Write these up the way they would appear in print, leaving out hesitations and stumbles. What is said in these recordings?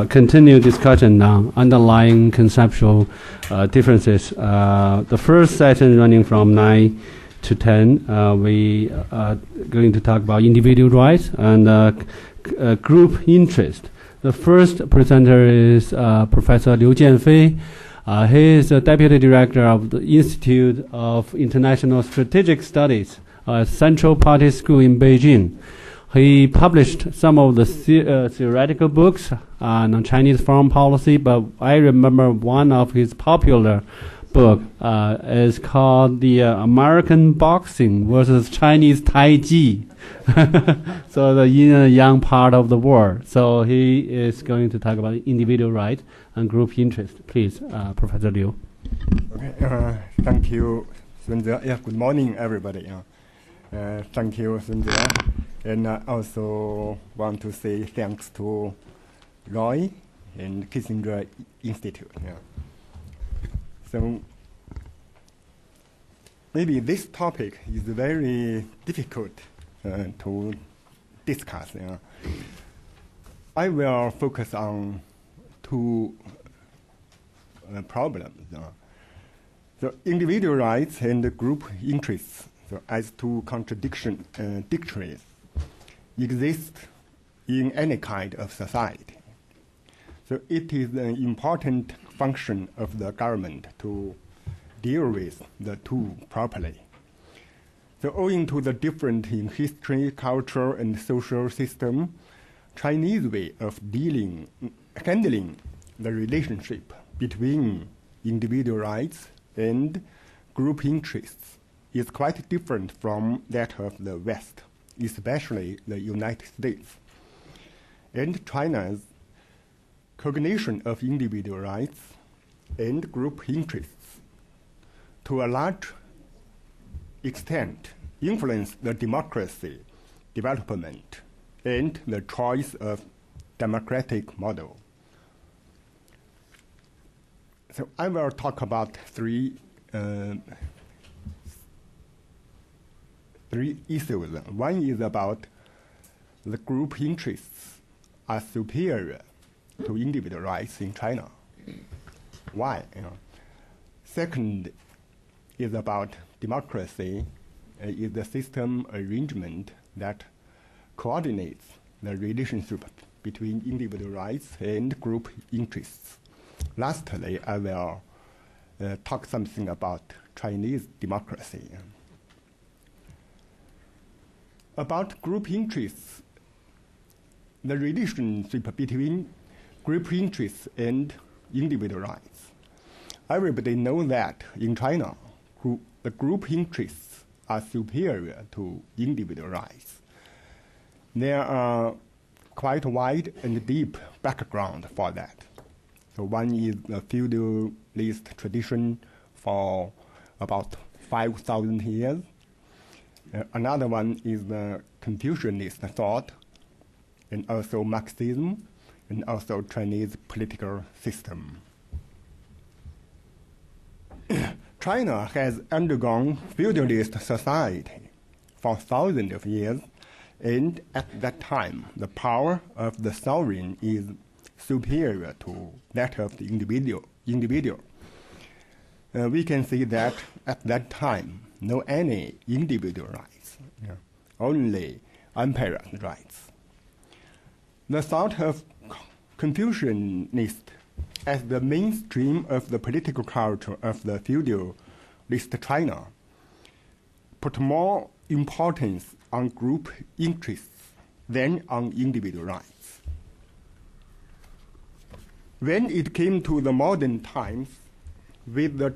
Continue discussion on underlying conceptual differences. The first session running from 9 to 10, we are going to talk about individual rights and group interest. The first presenter is Professor Liu Jianfei. He is the Deputy Director of the Institute of International Strategic Studies at Central Party School in Beijing. He published some of the theoretical books on Chinese foreign policy, but I remember one of his popular book is called The American Boxing versus Chinese Tai Chi. So the yin and yang part of the war. So he is going to talk about individual rights and group interest. Please, Professor Liu. Okay, thank you, Sun Ze. Yeah, good morning, everybody. Thank you, Sun Ze. And I also want to say thanks to Roy and Kissinger Institute. Yeah. So maybe this topic is very difficult to discuss. Yeah. I will focus on two problems. So individual rights and group interests, so as two contradictories, exist in any kind of society. So it is an important function of the government to deal with the two properly. So owing to the difference in history, culture, and social system, Chinese way of handling the relationship between individual rights and group interests is quite different from that of the West, especially the United States. And China's cognition of individual rights and group interests to a large extent influence the democracy development and the choice of democratic model. So I will talk about three issues. One is about the group interests are superior to individual rights in China. Why? Second is about democracy is the system arrangement that coordinates the relationship between individual rights and group interests. Lastly, I will talk something about Chinese democracy. About group interests, the relationship between group interests and individual rights. Everybody knows that in China, the group interests are superior to individual rights. There are quite wide and deep background for that. So one is the feudalist tradition for about 5,000 years. Another one is the Confucianist thought, and also Marxism, and also Chinese political system. China has undergone feudalist society for thousands of years, and at that time, the power of the sovereign is superior to that of the individual. We can see that at that time, no any individual rights, only emperor's rights. The thought of Confucianist as the mainstream of the political culture of the feudalist China put more importance on group interests than on individual rights. When it came to the modern times, with the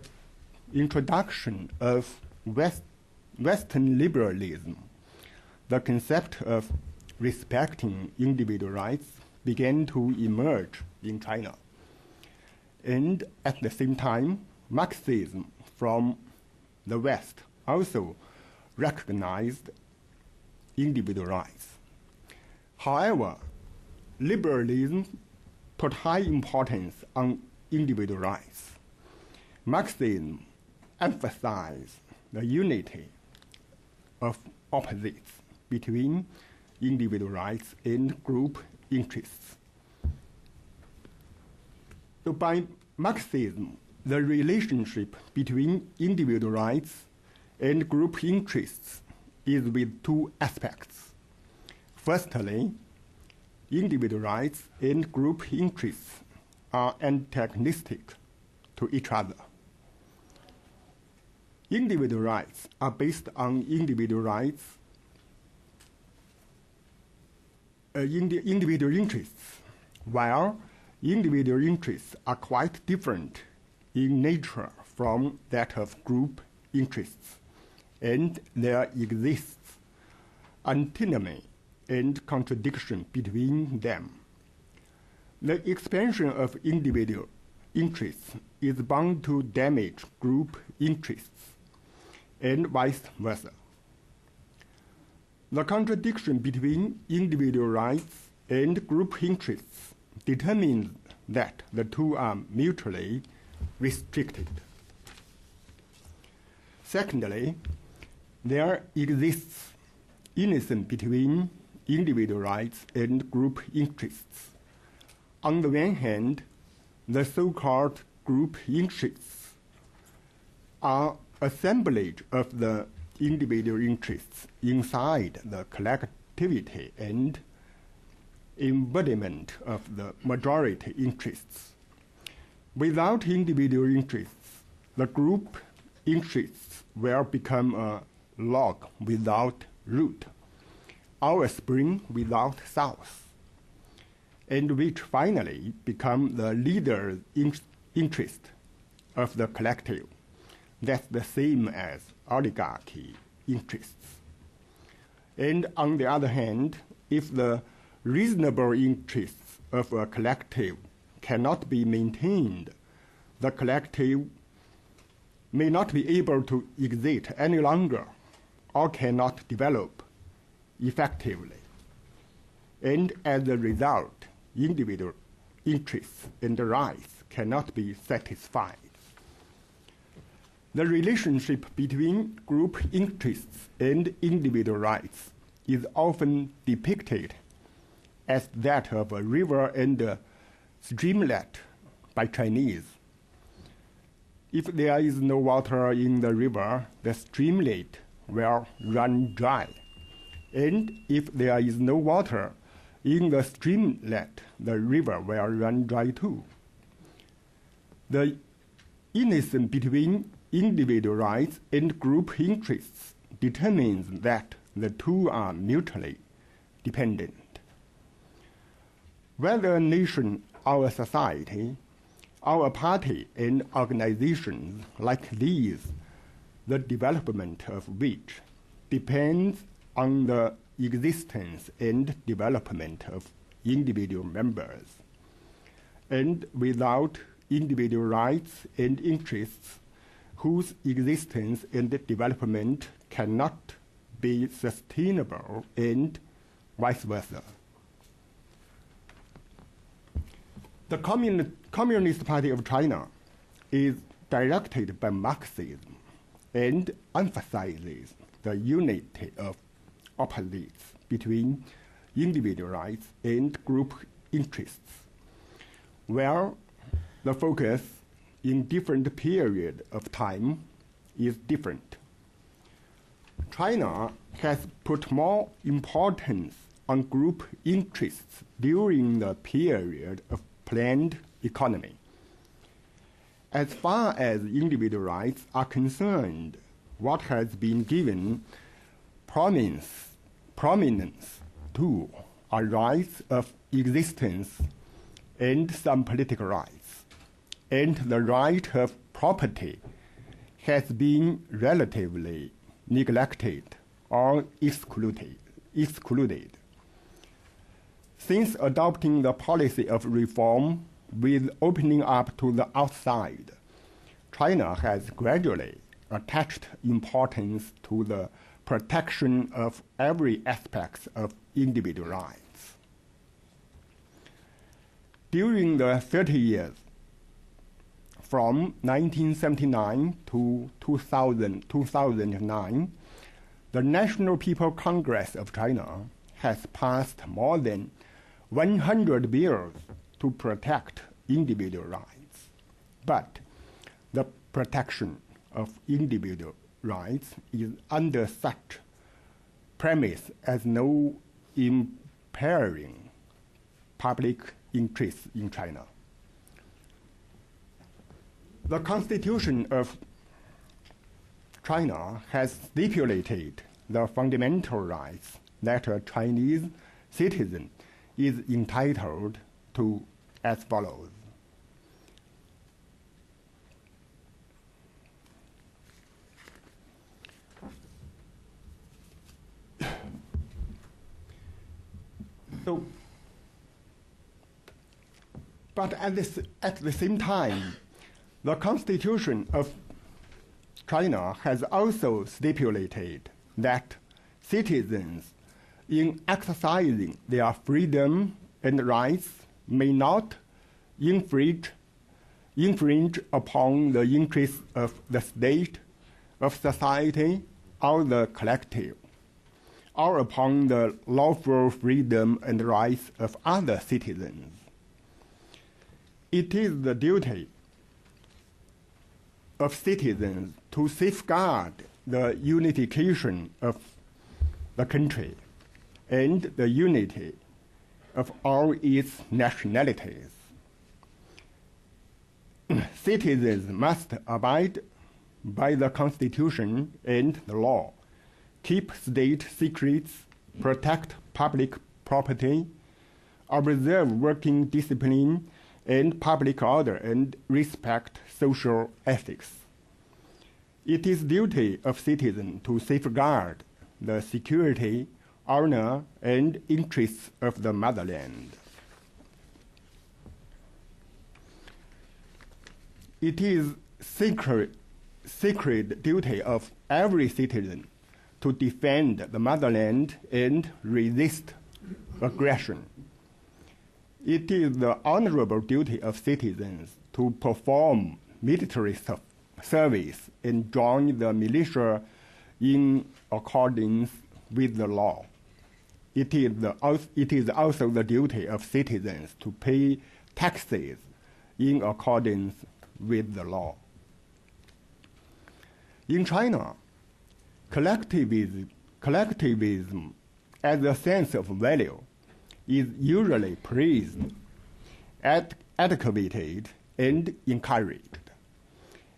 introduction of Western liberalism, the concept of respecting individual rights began to emerge in China. And at the same time, Marxism from the West also recognized individual rights. However, liberalism put high importance on individual rights. Marxism emphasized the unity of opposites between individual rights and group interests. So by Marxism, the relationship between individual rights and group interests is with two aspects. Firstly, individual rights and group interests are antagonistic to each other. Individual rights are based on individual rights, individual interests, while individual interests are quite different in nature from that of group interests, and there exists antinomy and contradiction between them. The expansion of individual interests is bound to damage group interests, and vice versa. The contradiction between individual rights and group interests determines that the two are mutually restricted. Secondly, there exists unison between individual rights and group interests. On the one hand, the so-called group interests are assemblage of the individual interests inside the collectivity and embodiment of the majority interests. Without individual interests, the group interests will become a log without root, or a spring without source, and which finally become the leader's interest of the collective. That's the same as oligarchy interests. And on the other hand, if the reasonable interests of a collective cannot be maintained, the collective may not be able to exist any longer or cannot develop effectively. And as a result, individual interests and rights cannot be satisfied. The relationship between group interests and individual rights is often depicted as that of a river and a streamlet by Chinese. If there is no water in the river, the streamlet will run dry. And if there is no water in the streamlet, the river will run dry too. The unison between individual rights and group interests determines that the two are mutually dependent. Whether a nation or a society or a party and organizations like these, the development of which depends on the existence and development of individual members. And without individual rights and interests, whose existence and development cannot be sustainable, and vice versa. The Communist Party of China is directed by Marxism and emphasizes the unity of opposites between individual rights and group interests, where the focus in different period of time is different. China has put more importance on group interests during the period of planned economy. As far as individual rights are concerned, what has been given prominence to are rights of existence and some political rights, and the right of property has been relatively neglected or excluded. Since adopting the policy of reform with opening up to the outside, China has gradually attached importance to the protection of every aspect of individual rights. During the 30 years, from 1979 to 2009, the National People's Congress of China has passed more than 100 bills to protect individual rights. but the protection of individual rights is under such premise as no impairing public interest in China. The Constitution of China has stipulated the fundamental rights that a Chinese citizen is entitled to as follows. But at the same time, the Constitution of China has also stipulated that citizens, in exercising their freedom and rights, may not infringe upon the interests of the state, of society, or the collective, or upon the lawful freedom and rights of other citizens. It is the duty of citizens to safeguard the unification of the country and the unity of all its nationalities. Citizens must abide by the Constitution and the law, keep state secrets, protect public property, observe working discipline and public order, and respect social ethics. It is duty of citizens to safeguard the security, honor, and interests of the motherland. It is sacred duty of every citizen to defend the motherland and resist aggression. It is the honorable duty of citizens to perform military service and join the militia in accordance with the law. It is also the duty of citizens to pay taxes in accordance with the law. In China, collectivism as a sense of value is usually praised, advocated, and encouraged.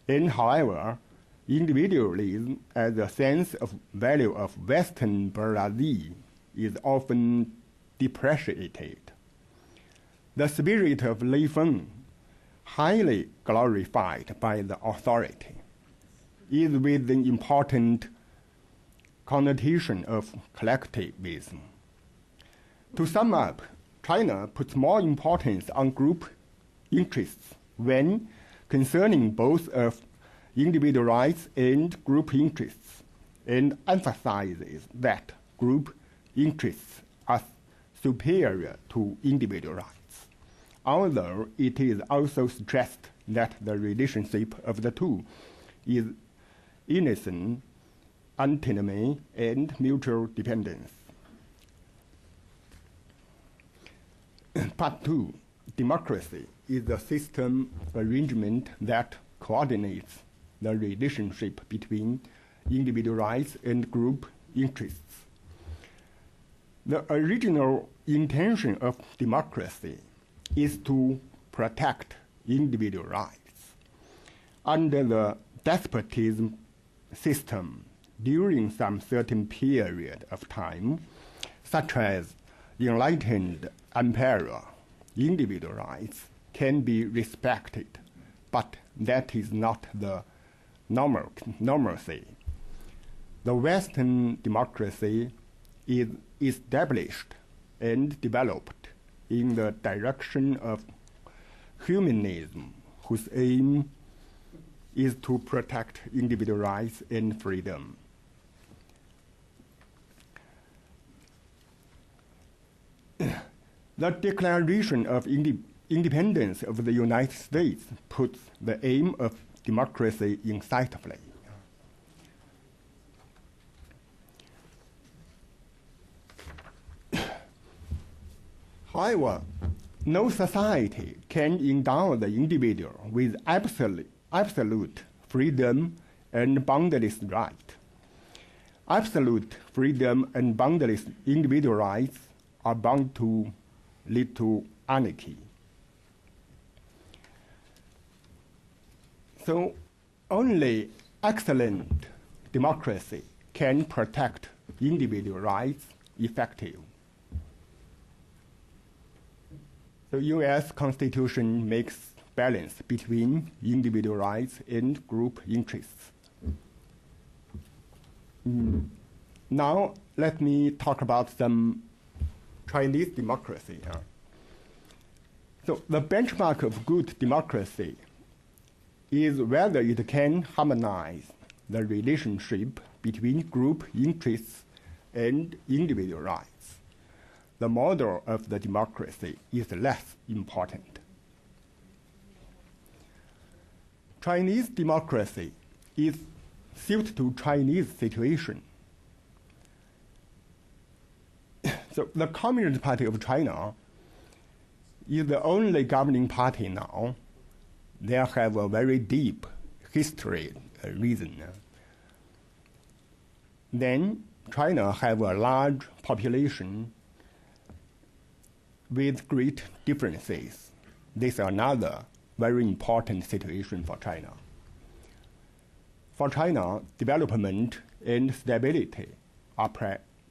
And however, individualism as a sense of value of Western bourgeoisie is often depreciated. The spirit of Leifeng, highly glorified by the authority, is with the important connotation of collectivism. To sum up, China puts more importance on group interests when concerning both of individual rights and group interests, and emphasizes that group interests are superior to individual rights, although it is also stressed that the relationship of the two is innocent antinomy and mutual dependence. Part 2, democracy is a system arrangement that coordinates the relationship between individual rights and group interests. The original intention of democracy is to protect individual rights. Under the despotism system, during some certain period of time, such as enlightened emperor, individual rights can be respected, but that is not the normalcy. The Western democracy is established and developed in the direction of humanism, whose aim is to protect individual rights and freedom. The Declaration of Independence of the United States puts the aim of democracy insightfully. However, no society can endow the individual with absolute freedom and boundless right. Absolute freedom and boundless individual rights are bound to lead to anarchy. So only excellent democracy can protect individual rights effectively. The U.S. Constitution makes balance between individual rights and group interests. Now, let me talk about some Chinese democracy. So the benchmark of good democracy is whether it can harmonize the relationship between group interests and individual rights. The model of the democracy is less important. Chinese democracy is suited to Chinese situation. So the Communist Party of China is the only governing party now. They have a very deep history reason. Then China have a large population with great differences. This is another very important situation for China. For China, development and stability are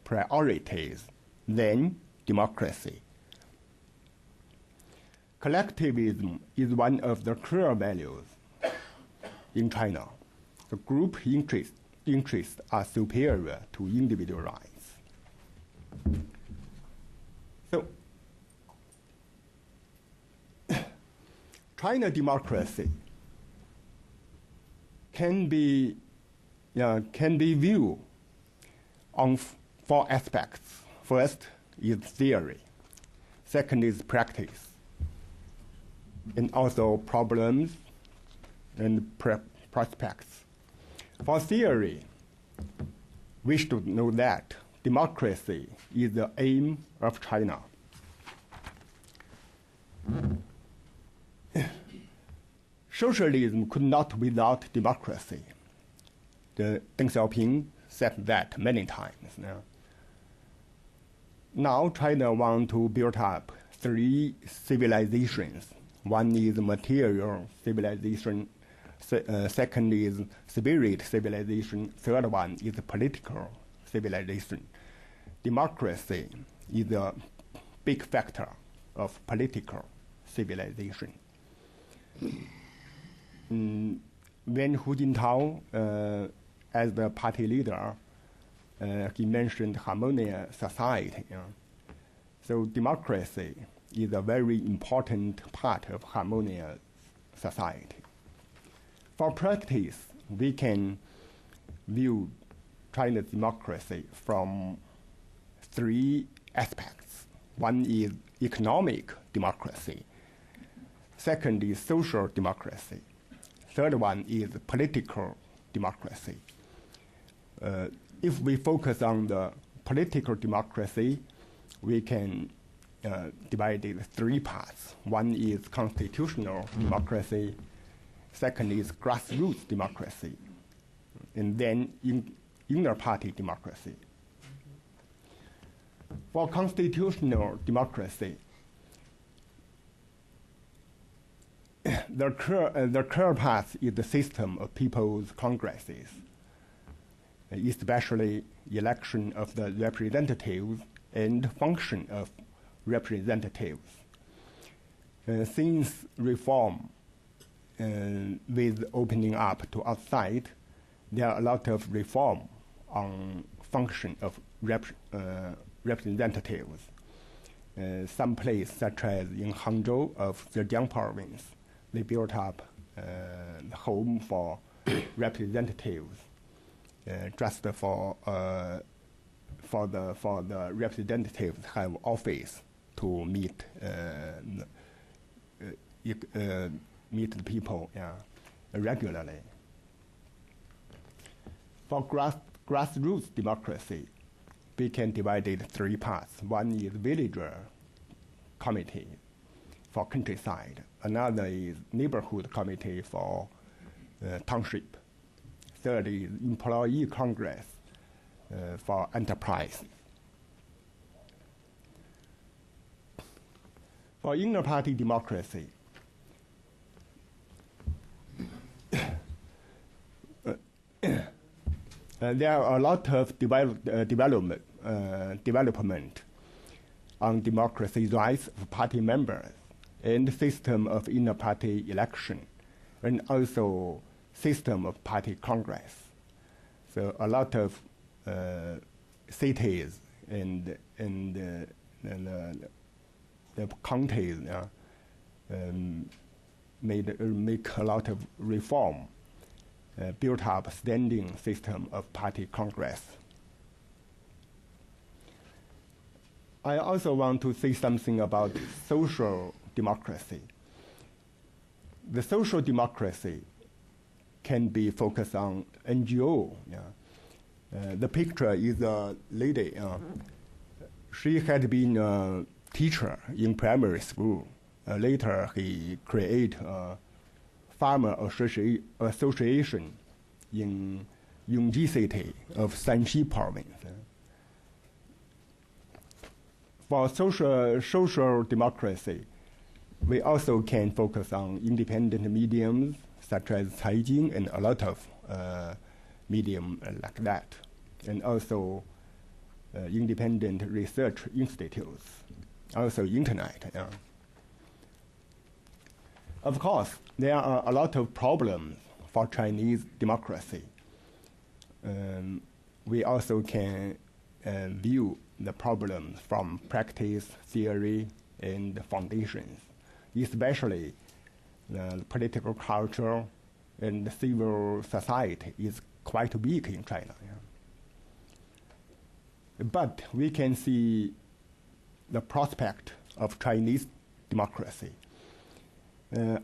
priorities, then democracy. Collectivism is one of the core values in China. The group interests are superior to individual rights. So, China democracy can be viewed on four aspects. First is theory. Second is practice. And also problems and prospects. For theory, we should know that democracy is the aim of China. Socialism could not without democracy. Deng Xiaoping said that many times. Now China wants to build up three civilizations. One is material civilization, second is spirit civilization, third one is political civilization. Democracy is a big factor of political civilization. When Hu Jintao, as the party leader, he mentioned harmonious society. So democracy is a very important part of harmonious society. For practice, we can view China's democracy from three aspects. One is economic democracy. Second is social democracy. Third one is political democracy. If we focus on the political democracy, we can divide it in three parts. One is constitutional democracy. Second is grassroots democracy. And then inner party democracy. For constitutional democracy, the core path is the system of people's congresses, especially election of the representatives and function of representatives. Since reform with opening up to outside, there are a lot of reform on function of representatives. Some places, such as in Hangzhou of Zhejiang province, they built up the home for representatives, just for the representatives have office to meet the people regularly. For grassroots democracy, we can divide it in three parts. One is villager committee. for countryside. Another is neighborhood committee for township. Third is employee congress for enterprise. For inner party democracy, there are a lot of development on democracy rights of party members and system of inner party election, and also system of party congress. So a lot of cities and the counties make a lot of reform, built up standing system of party congress. I also want to say something about social democracy. The social democracy can be focused on NGO. The picture is a lady. She had been a teacher in primary school. Later, he created a farmer association in Yongji city of Shanxi province. For social democracy, we also can focus on independent mediums such as Caijing and a lot of medium like that, and also independent research institutes, also internet. Of course, there are a lot of problems for Chinese democracy. We also can view the problems from practice, theory, and foundations, especially the political culture and the civil society is quite weak in China. But we can see the prospect of Chinese democracy.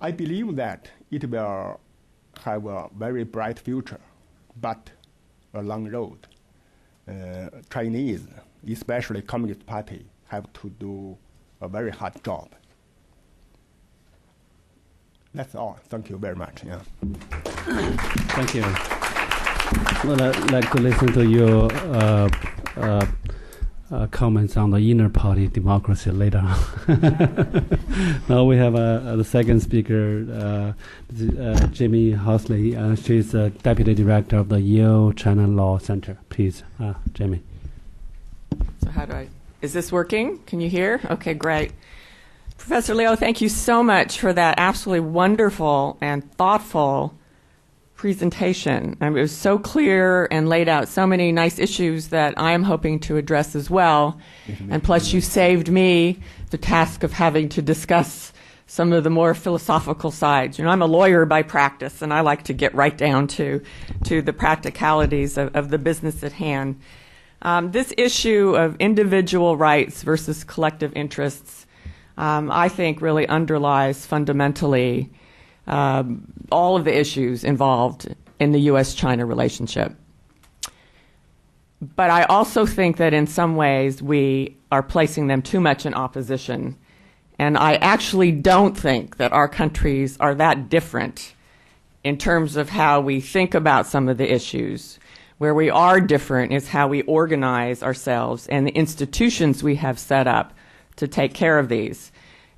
I believe that it will have a very bright future, but a long road. Chinese, especially Communist Party, have to do a very hard job. That's all. Thank you very much. Yeah. Thank you. Well, I'd like to listen to your comments on the inner party democracy later on. Now we have the second speaker, Jamie Housley. She's the Deputy Director of the Yale China Law Center. Please, Jamie. So is this working? Can you hear? Okay, great. Professor Liu, thank you so much for that absolutely wonderful and thoughtful presentation. I mean, it was so clear and laid out so many nice issues that I am hoping to address as well. And plus, you saved me the task of having to discuss some of the more philosophical sides. You know, I'm a lawyer by practice, and I like to get right down to the practicalities of the business at hand. This issue of individual rights versus collective interests, I think, really underlies fundamentally all of the issues involved in the U.S.-China relationship. But I also think that in some ways we are placing them too much in opposition. And I actually don't think that our countries are that different in terms of how we think about some of the issues. Where we are different is how we organize ourselves and the institutions we have set up to take care of these.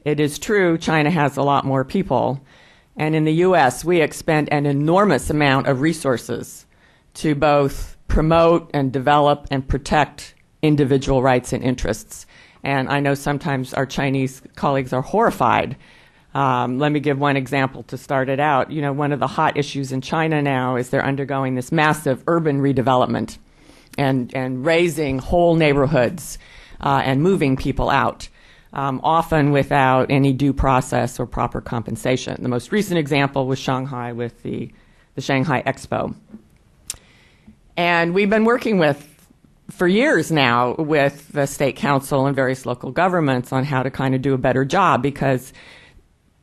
It is true China has a lot more people. And in the U.S., we expend an enormous amount of resources to both promote and develop and protect individual rights and interests. And I know sometimes our Chinese colleagues are horrified. Let me give one example to start it out. You know, one of the hot issues in China now is they're undergoing this massive urban redevelopment and raising whole neighborhoods and moving people out. Often without any due process or proper compensation. The most recent example was Shanghai with the Shanghai Expo. And we've been working for years now with the State Council and various local governments on how to kind of do a better job, because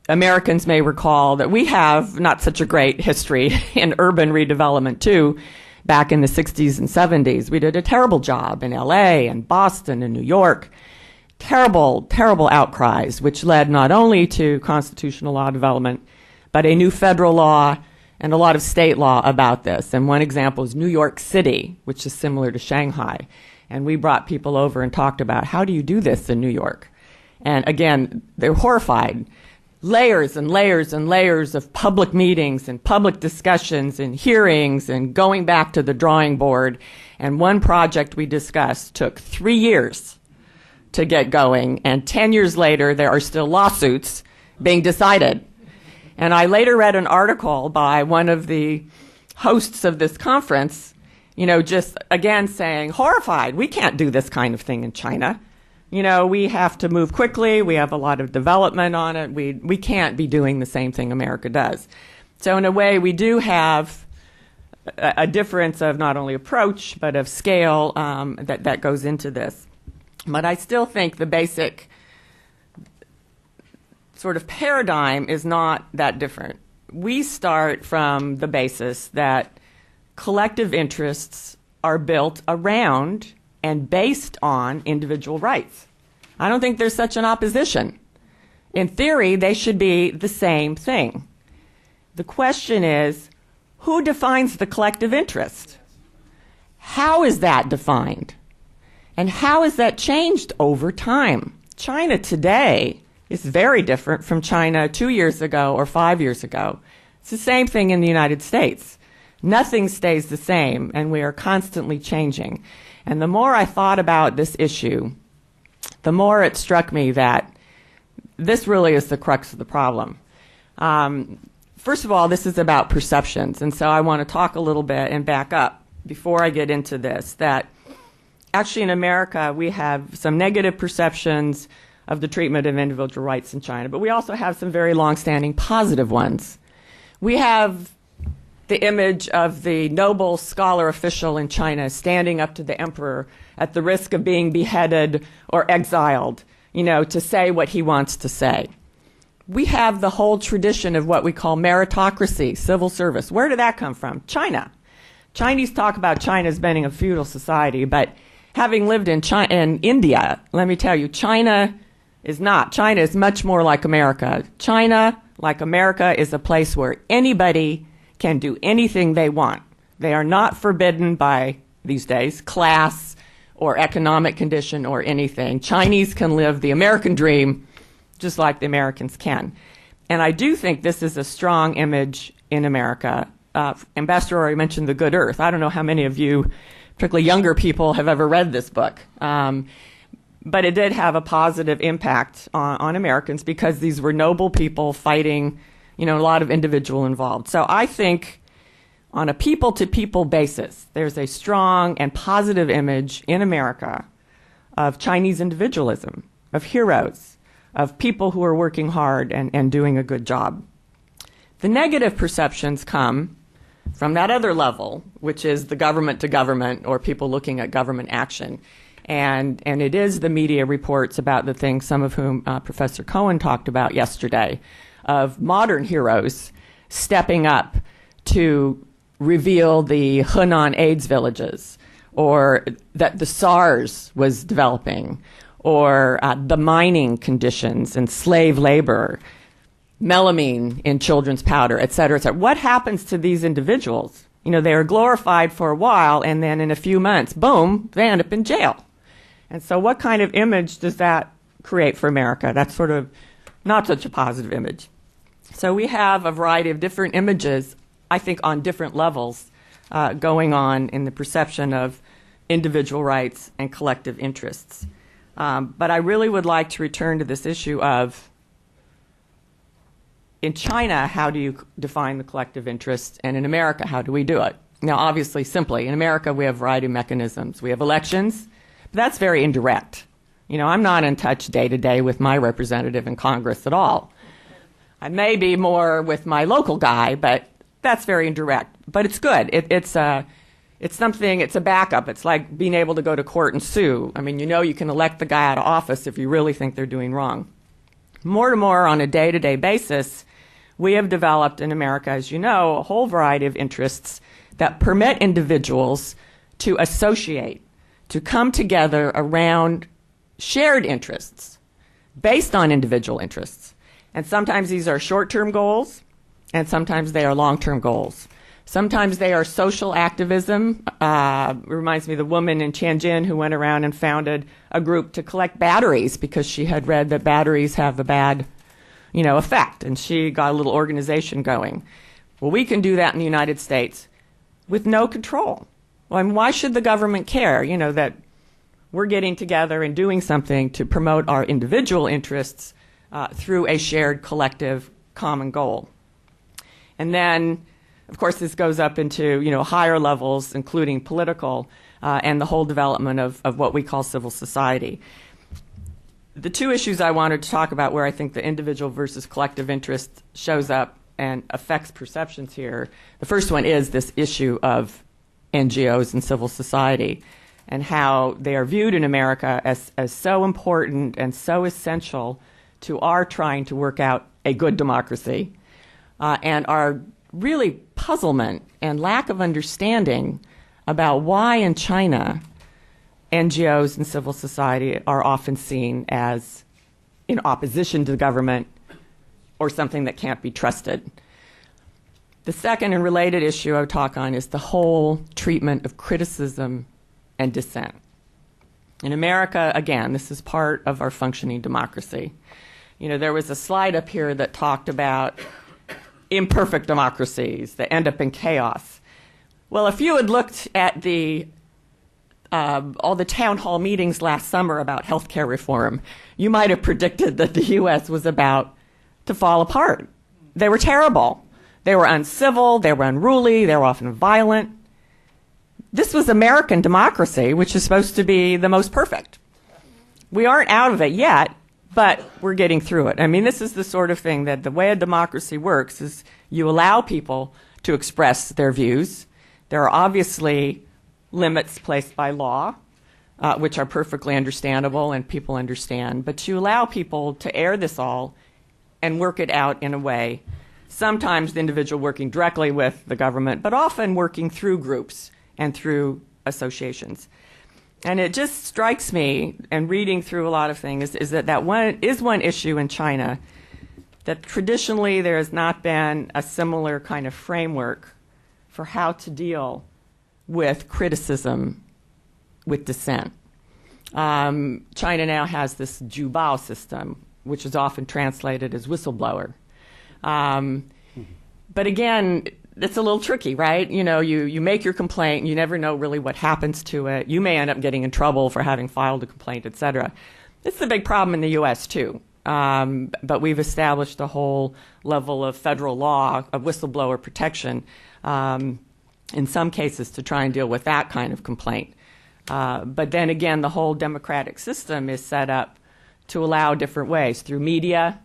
Americans may recall that we have not such a great history in urban redevelopment too. Back in the 60s and 70s, we did a terrible job in LA and Boston and New York. terrible, terrible outcries, which led not only to constitutional law development, but a new federal law and a lot of state law about this. And one example is New York City, which is similar to Shanghai. And we brought people over and talked about, how do you do this in New York? And again, they're horrified. Layers and layers and layers of public meetings and public discussions and hearings and going back to the drawing board. And one project we discussed took 3 years to get going, and 10 years later, there are still lawsuits being decided. And I later read an article by one of the hosts of this conference, just again saying, horrified, we can't do this kind of thing in China. We have to move quickly. We have a lot of development on it. We can't be doing the same thing America does. So in a way, we do have a difference of not only approach, but of scale that goes into this. But I still think the basic sort of paradigm is not that different. We start from the basis that collective interests are built around and based on individual rights. I don't think there's such an opposition. In theory, they should be the same thing. The question is, who defines the collective interest? How is that defined? And how has that changed over time? China today is very different from China 2 years ago or 5 years ago. It's the same thing in the United States. Nothing stays the same, and we are constantly changing. And the more I thought about this issue, the more it struck me that this really is the crux of the problem. First of all, this is about perceptions, and so I want to talk a little bit and back up before I get into this, that actually in America we have some negative perceptions of the treatment of individual rights in China, but we also have some very long-standing positive ones. We have the image of the noble scholar official in China standing up to the emperor at the risk of being beheaded or exiled, to say what he wants to say. We have the whole tradition of what we call meritocracy, civil service. Where did that come from? China. Chinese talk about China as being a feudal society, but having lived in India, let me tell you, China is not. China is much more like America. China, like America, is a place where anybody can do anything they want. They are not forbidden by, these days, class or economic condition or anything. Chinese can live the American dream just like the Americans can. And I do think this is a strong image in America. Ambassador already mentioned The Good Earth. I don't know how many of you, particularly younger people, have ever read this book. But it did have a positive impact on Americans because these were noble people fighting, a lot of individual involved. So I think on a people-to-people basis, there's a strong and positive image in America of Chinese individualism, of heroes, of people who are working hard and doing a good job. The negative perceptions come from that other level, which is the government to government or people looking at government action. And it is the media reports about the things, some of whom Professor Cohen talked about yesterday, of modern heroes stepping up to reveal the Hunan AIDS villages, or that the SARS was developing, or the mining conditions and slave labor, melamine in children's powder, et cetera, et cetera. What happens to these individuals? They are glorified for a while, and then in a few months, boom, they end up in jail. And so what kind of image does that create for America? That's sort of not such a positive image. So we have a variety of different images, I think, on different levels going on in the perception of individual rights and collective interests. But I really would like to return to this issue of, in China, how do you define the collective interest? And in America, how do we do it? Now, obviously, simply, in America, we have a variety of mechanisms. We have elections, but that's very indirect. I'm not in touch day to day with my representative in Congress at all. I may be more with my local guy, but that's very indirect. But it's good. It's something, it's a backup. It's like being able to go to court and sue. I mean, you can elect the guy out of office if you really think they're doing wrong. More and more on a day-to-day basis, we have developed in America, as you know, a whole variety of interests that permit individuals to associate, to come together around shared interests based on individual interests. And sometimes these are short-term goals, and sometimes they are long-term goals. Sometimes they are social activism. Reminds me of the woman in Tianjin who went around and founded a group to collect batteries because she had read that batteries have a bad, effect, and she got a little organization going. Well, we can do that in the United States with no control. Well, I mean, why should the government care, that we're getting together and doing something to promote our individual interests through a shared collective common goal? And then, of course, this goes up into, higher levels, including political, and the whole development of what we call civil society. The two issues I wanted to talk about where I think the individual versus collective interest shows up and affects perceptions here. The first one is this issue of NGOs and civil society and how they are viewed in America as so important and so essential to our trying to work out a good democracy, and our really puzzlement and lack of understanding about why in China NGOs and civil society are often seen as in opposition to the government or something that can't be trusted. The second and related issue I would talk on is the whole treatment of criticism and dissent. In America, again, this is part of our functioning democracy. There was a slide up here that talked about imperfect democracies that end up in chaos. Well, if you had looked at all the town hall meetings last summer about healthcare reform, you might have predicted that the U.S. was about to fall apart. They were terrible. They were uncivil, they were unruly, they were often violent. This was American democracy, which is supposed to be the most perfect. We aren't out of it yet, but we're getting through it. I mean, this is the sort of thing that the way a democracy works is you allow people to express their views. There are obviously limits placed by law, which are perfectly understandable and people understand, but you allow people to air this all and work it out in a way, sometimes the individual working directly with the government, but often working through groups and through associations. And it just strikes me, and reading through a lot of things, is that one issue in China that traditionally there has not been a similar kind of framework for how to deal with criticism, with dissent. China now has this Jubao system, which is often translated as whistleblower. But again, it's a little tricky, right? You make your complaint, you never know really what happens to it. You may end up getting in trouble for having filed a complaint, et cetera. It's a big problem in the U.S. too. But we've established a whole level of federal law of whistleblower protection in some cases to try and deal with that kind of complaint. But then again, the whole democratic system is set up to allow different ways, through media,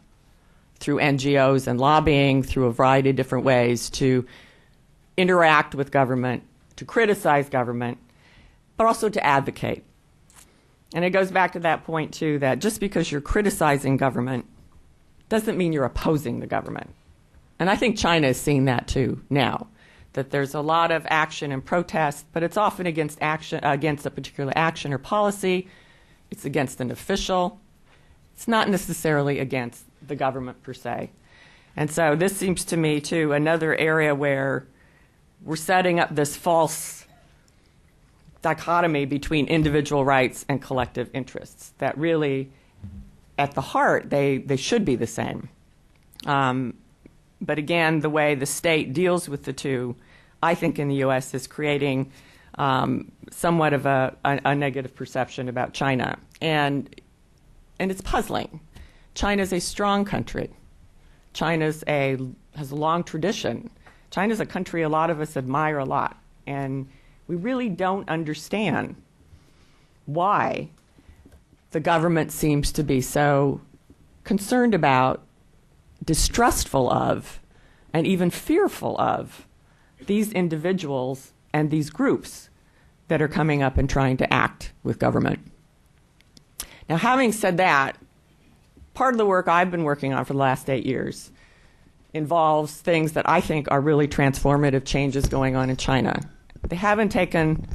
through NGOs and lobbying, through a variety of different ways to interact with government, to criticize government, but also to advocate. And it goes back to that point, too, that just because you're criticizing government doesn't mean you're opposing the government. And I think China is seeing that, too, now, that there's a lot of action and protest, but it's often against a particular action or policy. It's against an official. It's not necessarily against the government per se. And so this seems to me, too, another area where we're setting up this false dichotomy between individual rights and collective interests that really, at the heart, they should be the same. But again, the way the state deals with the two, I think in the U.S. is creating somewhat of a negative perception about China. And it's puzzling. China's a strong country. China's has a long tradition. China's a country a lot of us admire a lot. And we really don't understand why the government seems to be so concerned about, distrustful of, and even fearful of these individuals and these groups that are coming up and trying to act with government. Now, having said that, part of the work I've been working on for the last 8 years involves things that I think are really transformative changes going on in China. They haven't taken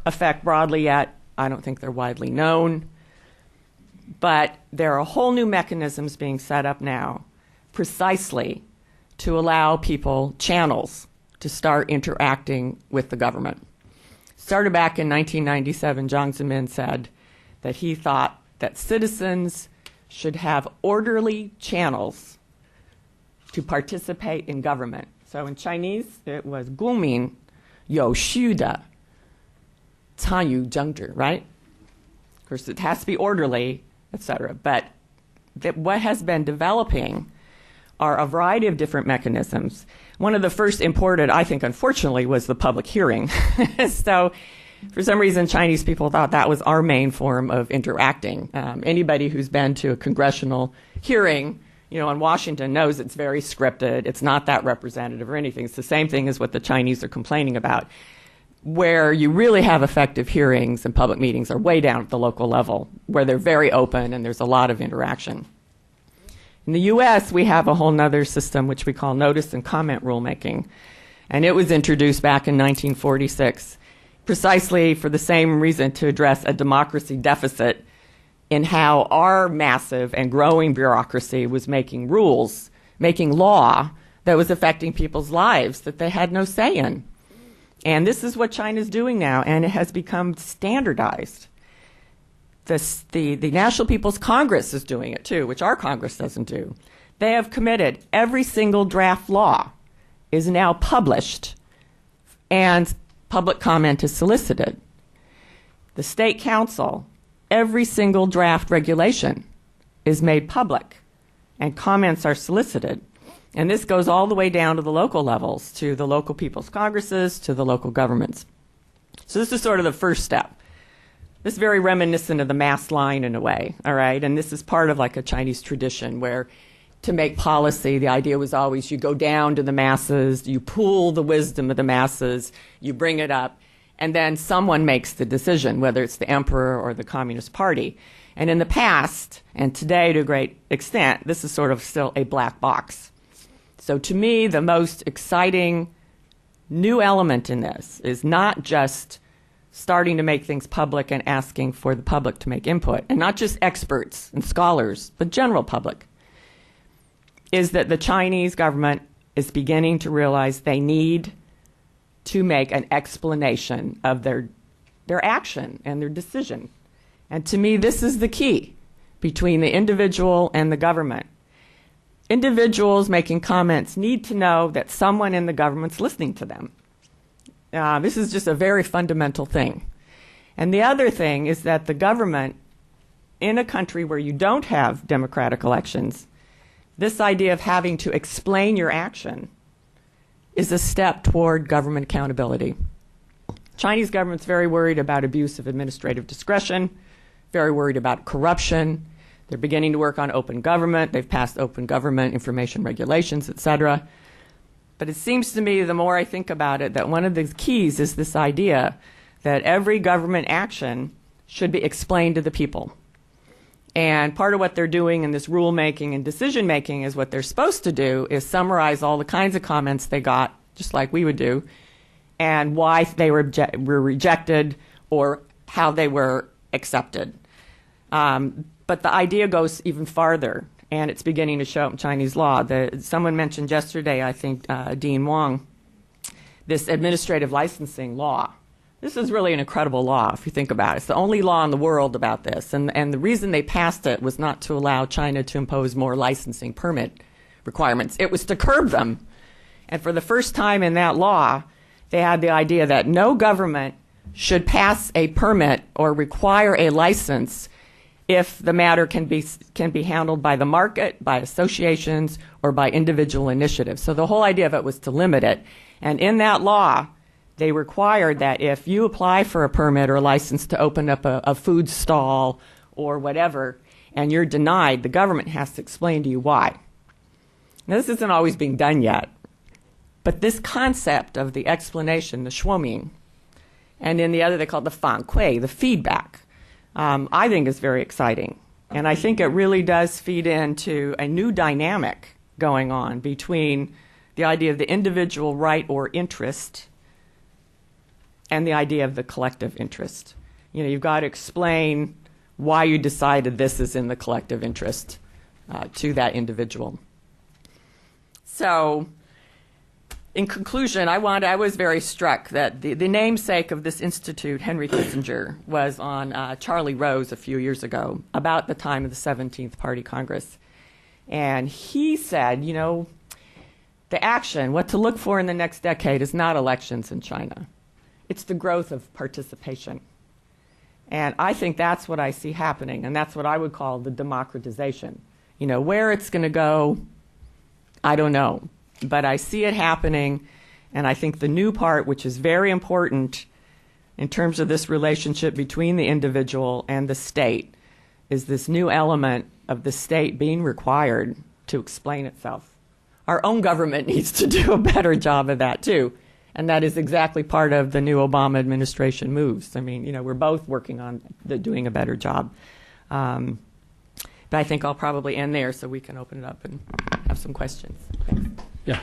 effect broadly yet. I don't think they're widely known. But there are whole new mechanisms being set up now precisely to allow people channels to start interacting with the government. Started back in 1997, Jiang Zemin said that he thought that citizens should have orderly channels to participate in government. So in Chinese, it was 公民有序的参与政治, right? Of course, it has to be orderly, etc. But what has been developing are a variety of different mechanisms. One of the first imported, I think, unfortunately, was the public hearing. So for some reason, Chinese people thought that was our main form of interacting. Anybody who's been to a congressional hearing, in Washington knows it's very scripted. It's not that representative or anything. It's the same thing as what the Chinese are complaining about. Where you really have effective hearings and public meetings are way down at the local level, where they're very open and there's a lot of interaction. In the U.S., we have a whole other system which we call notice and comment rulemaking. And it was introduced back in 1946, precisely for the same reason, to address a democracy deficit in how our massive and growing bureaucracy was making rules, making law that was affecting people's lives that they had no say in. And this is what China's doing now, and it has become standardized. The National People's Congress is doing it too, which our Congress doesn't do. They have committed every single draft law is now published, and public comment is solicited. The State Council, every single draft regulation is made public, and comments are solicited. And this goes all the way down to the local levels, to the local people's congresses, to the local governments. So this is sort of the first step. This is very reminiscent of the mass line in a way, all right? And this is part of like a Chinese tradition where to make policy, the idea was always you go down to the masses, you pool the wisdom of the masses, you bring it up, and then someone makes the decision, whether it's the emperor or the Communist Party. And in the past, and today to a great extent, this is sort of still a black box. So to me, the most exciting new element in this is not just starting to make things public and asking for the public to make input, and not just experts and scholars, but general public, is that the Chinese government is beginning to realize they need to make an explanation of their action and their decision. And to me, this is the key between the individual and the government. Individuals making comments need to know that someone in the government's listening to them. This is just a very fundamental thing. And the other thing is that the government, in a country where you don't have democratic elections, this idea of having to explain your action is a step toward government accountability. Chinese government's very worried about abuse of administrative discretion, very worried about corruption. They're beginning to work on open government. They've passed open government information regulations, etc. But it seems to me, the more I think about it, that one of the keys is this idea that every government action should be explained to the people. And part of what they're doing in this rulemaking and decision-making is what they're supposed to do is summarize all the kinds of comments they got, just like we would do, and why they were rejected or how they were accepted. But the idea goes even farther, and it's beginning to show up in Chinese law. Someone mentioned yesterday, I think Dean Wong, this administrative licensing law. This is really an incredible law, if you think about it. It's the only law in the world about this. And the reason they passed it was not to allow China to impose more licensing permit requirements. It was to curb them. And for the first time in that law, they had the idea that no government should pass a permit or require a license if the matter can be handled by the market, by associations, or by individual initiatives. So the whole idea of it was to limit it. And in that law, they required that if you apply for a permit or a license to open up a food stall or whatever, and you're denied, the government has to explain to you why. Now, this isn't always being done yet, but this concept of the explanation, the shuoming, and in the other they call it the fanquei, the feedback, I think is very exciting. And I think it really does feed into a new dynamic going on between the idea of the individual right or interest and the idea of the collective interest. You've got to explain why you decided this is in the collective interest to that individual. So, in conclusion, I was very struck that the namesake of this institute, Henry Kissinger, was on Charlie Rose a few years ago, about the time of the 17th Party Congress. And he said, you know, the action, what to look for in the next decade is not elections in China. It's the growth of participation. And I think that's what I see happening, and that's what I would call the democratization. You know, where it's going to go, I don't know. But I see it happening, and I think the new part, which is very important in terms of this relationship between the individual and the state, is this new element of the state being required to explain itself. Our own government needs to do a better job of that, too. And that is exactly part of the new Obama administration moves. I mean, you know, we're both working on doing a better job. But I think I'll probably end there so we can open it up and have some questions. Thanks. Yeah.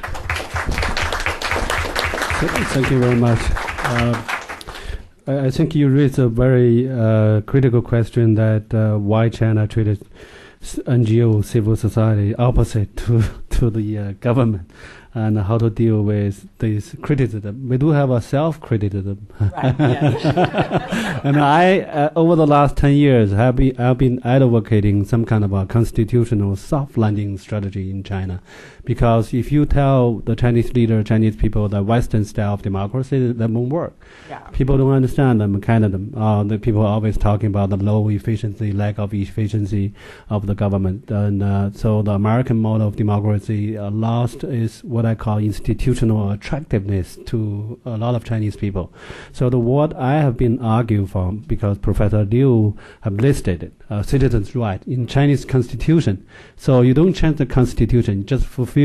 Thank you very much. I think you raised a very critical question that why China treated NGO, civil society, opposite to the government, and how to deal with this criticism. We do have a self-criticism. Right, yeah. And I, over the last 10 years, I've been advocating some kind of a constitutional soft landing strategy in China. Because if you tell the Chinese leader, Chinese people, the Western style of democracy, that won't work. Yeah. People don't understand the mechanism. The people are always talking about the low efficiency, lack of efficiency of the government. And so the American model of democracy lost is what I call institutional attractiveness to a lot of Chinese people. So what I have been arguing for, because Professor Liu have listed it, citizens' right in Chinese constitution. So you don't change the constitution, you just fulfill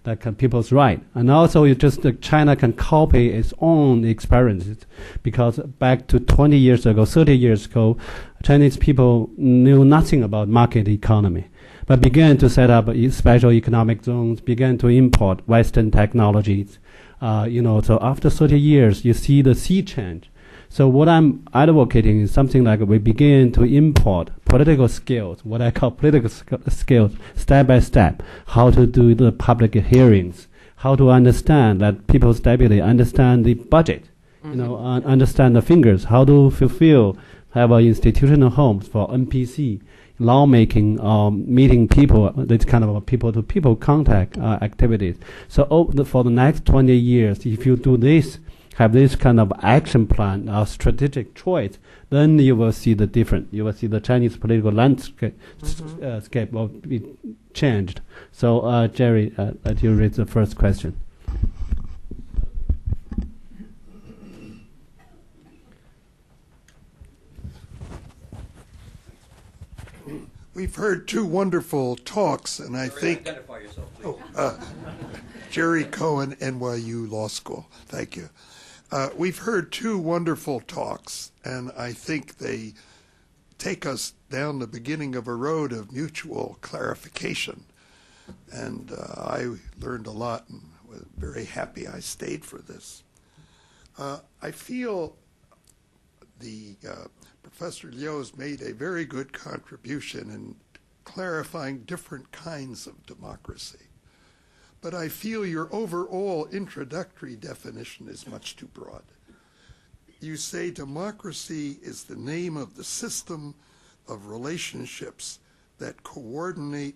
that people's right. And also you just China can copy its own experiences, because back to 20 years ago, 30 years ago, Chinese people knew nothing about market economy, but began to set up special economic zones, began to import Western technologies. So after 30 years, you see the sea change. So what I'm advocating is something like we begin to import political skills, what I call political skills, step by step, how to do the public hearings, how to understand that people stably understand the budget, understand the figures, how to have institutional homes for NPC, lawmaking, meeting people, this kind of people-to-people contact activities. So for the next 20 years, if you do this, have this kind of action plan or strategic choice, then you will see the difference. You will see the Chinese political landscape will be changed. So, Jerry, let you raise the first question. We've heard two wonderful talks, and I think... Identify yourself, please. Jerry Cohen, NYU Law School. Thank you. We've heard two wonderful talks, and I think they take us down the beginning of a road of mutual clarification. And I learned a lot and was very happy I stayed for this. I feel the Professor Liu has made a very good contribution in clarifying different kinds of democracy. But I feel your overall introductory definition is much too broad. You say democracy is the name of the system of relationships that coordinate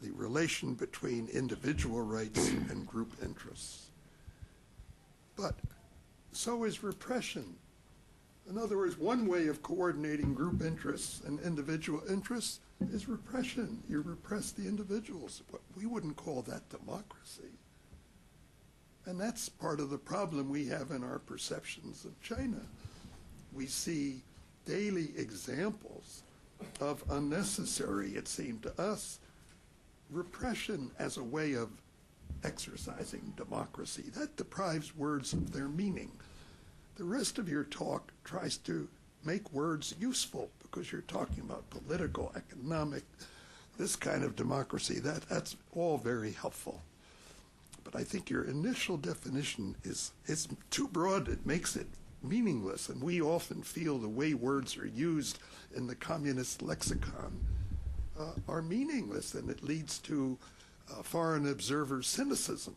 the relation between individual rights and group interests. But so is repression. In other words, one way of coordinating group interests and individual interests is repression. You repress the individuals. But we wouldn't call that democracy. And that's part of the problem we have in our perceptions of China. We see daily examples of unnecessary, it seemed to us, repression as a way of exercising democracy. That deprives words of their meaning. The rest of your talk tries to make words useful because you're talking about political, economic, this kind of democracy. That's all very helpful. But I think your initial definition is too broad. It makes it meaningless, and we often feel the way words are used in the communist lexicon are meaningless, and it leads to foreign observer cynicism.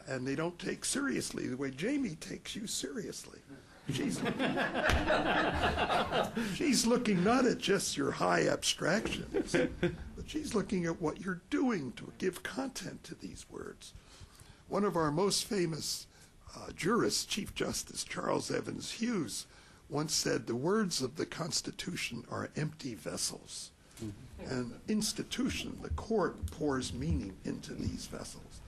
And they don't take seriously the way Jamie takes you seriously. She's looking not at just your high abstractions, but she's looking at what you're doing to give content to these words. One of our most famous jurists, Chief Justice Charles Evans Hughes, once said, "The words of the Constitution are empty vessels." An institution, the court, pours meaning into these vessels.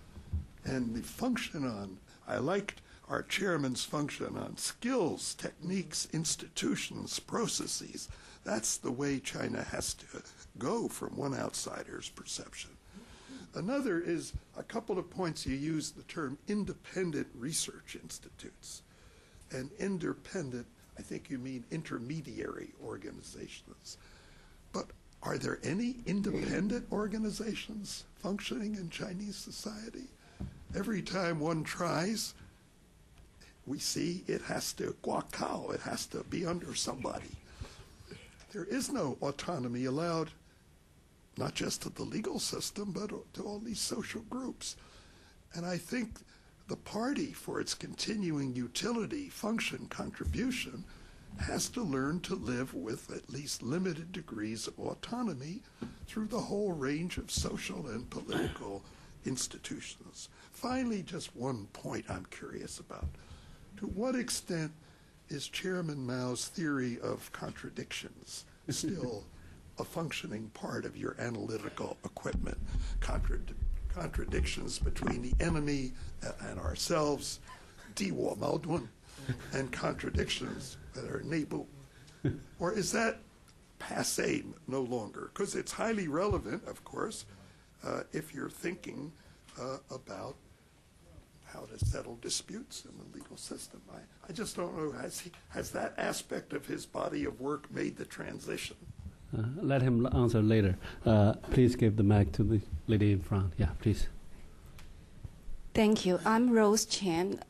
And the function on, I liked our chairman's function on skills, techniques, institutions, processes. That's the way China has to go from one outsider's perception. Another is a couple of points you use the term independent research institutes. And independent, I think you mean intermediary organizations. But are there any independent organizations functioning in Chinese society? Every time one tries, we see it has to guakao, it has to be under somebody. There is no autonomy allowed, not just to the legal system, but to all these social groups. And I think the party, for its continuing utility, function, contribution, has to learn to live with at least limited degrees of autonomy through the whole range of social and political institutions. Finally, just one point I'm curious about. To what extent is Chairman Mao's theory of contradictions still a functioning part of your analytical equipment? Contradictions between the enemy and ourselves, 敌我矛盾, and contradictions that are neighbor. Or is that passé no longer? Because it's highly relevant, of course, if you're thinking about how to settle disputes in the legal system. I just don't know, has that aspect of his body of work made the transition? Let him answer later. Please give the mic to the lady in front. Yeah, please. Thank you. I'm Rose Chen,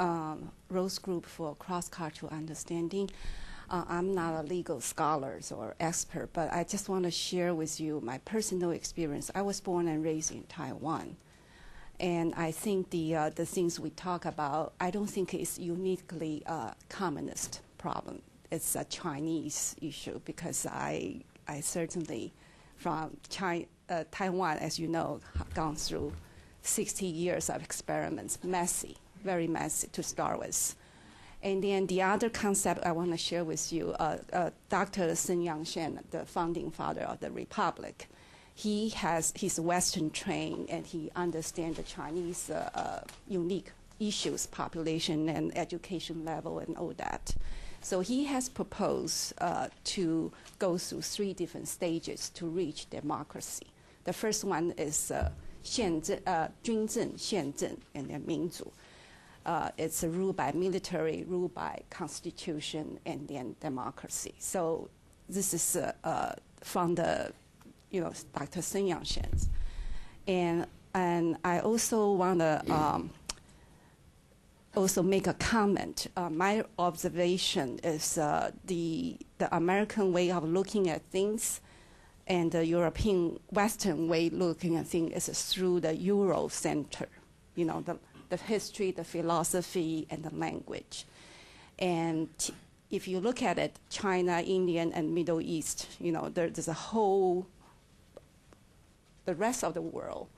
Rose Group for Cross-Cultural Understanding. I'm not a legal scholar or expert, but I just want to share with you my personal experience. I was born and raised in Taiwan. And I think the things we talk about, I don't think it's uniquely a communist problem. It's a Chinese issue because I certainly, from Taiwan, as you know, have gone through 60 years of experiments, messy, very messy to start with. And then the other concept I want to share with you, Dr. Sun Yat-sen, the founding father of the Republic, he's Western trained and he understands the Chinese unique issues, population and education level and all that. So he has proposed to go through 3 different stages to reach democracy. The first one is 军政, 宪政, and then 民主. It's ruled by military, ruled by constitution, and then democracy. So this is from the Dr. Sun Yat-sen's. And I also want to also make a comment. My observation is the American way of looking at things and the European Western way looking at things is through the Eurocenter, the history, the philosophy, and the language. And if you look at it, China, India, and Middle East, there's a whole, the rest of the world,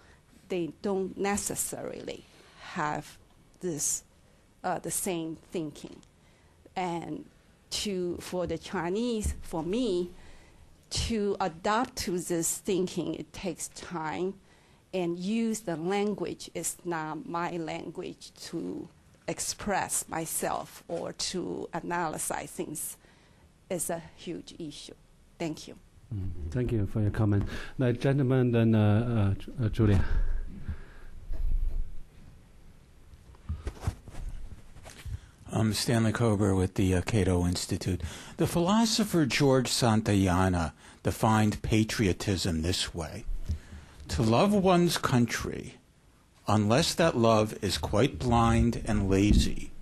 they don't necessarily have this, the same thinking. And for the Chinese, for me, to adapt to this thinking, it takes time, and use the language is not my language to express myself or to analyze things. Is a huge issue. Thank you. Thank you for your comment. The gentleman, then Julia. I'm Stanley Kober with the Cato Institute. The philosopher George Santayana defined patriotism this way: to love one's country, unless that love is quite blind and lazy,